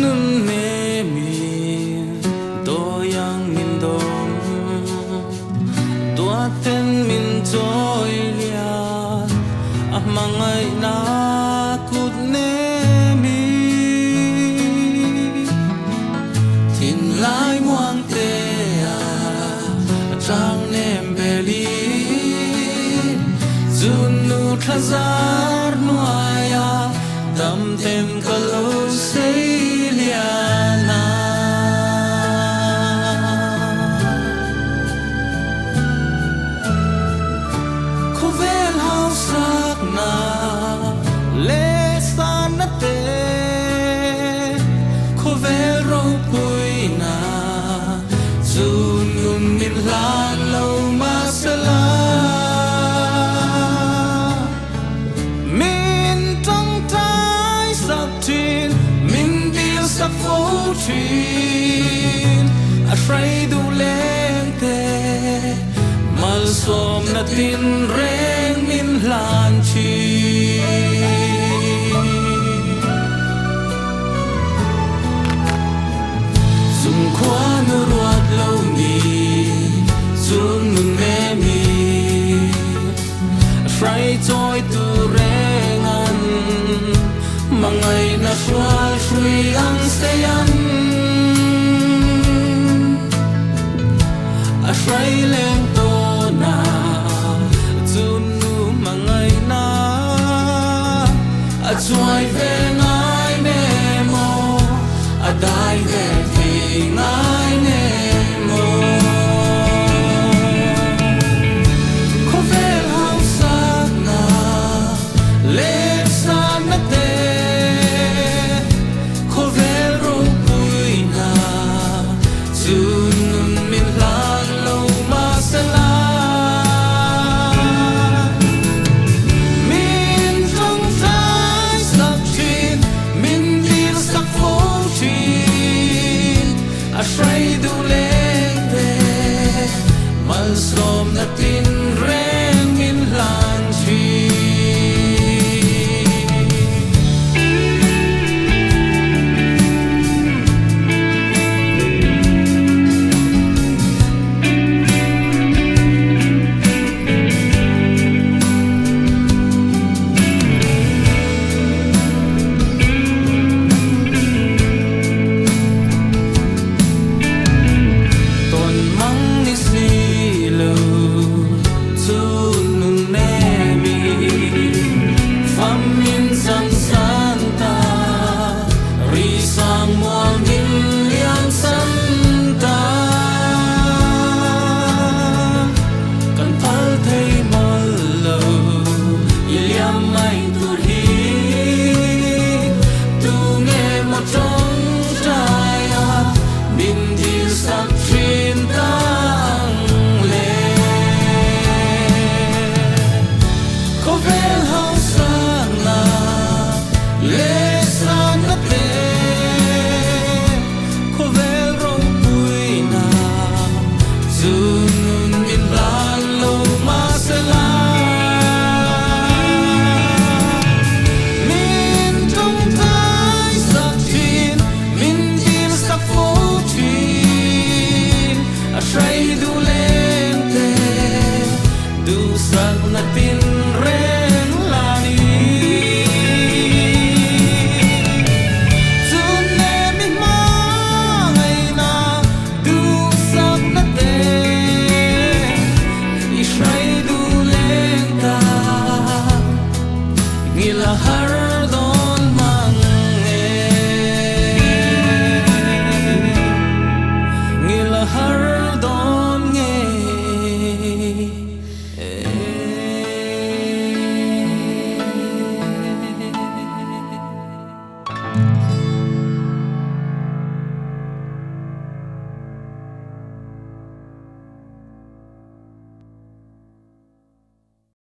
nun me mi to yang min dong tua ten min joy lia mangai na kut ne mi tin lai muang te trang nem beli zun nu thazar nuaya dam them kalo seiliana kovel hausak na le sana te kovel ro pui na zun nun min lan lo masala Thin a fray du lente mal som na tin reng min lan chi zum kwa nu ruat lo mi zum nun me mi a fray toy tu rengan mangai na swal shui ang sayan a shrai leng to na zun nu mangai na a chuai ve ngai me mo a dai ve thi ngai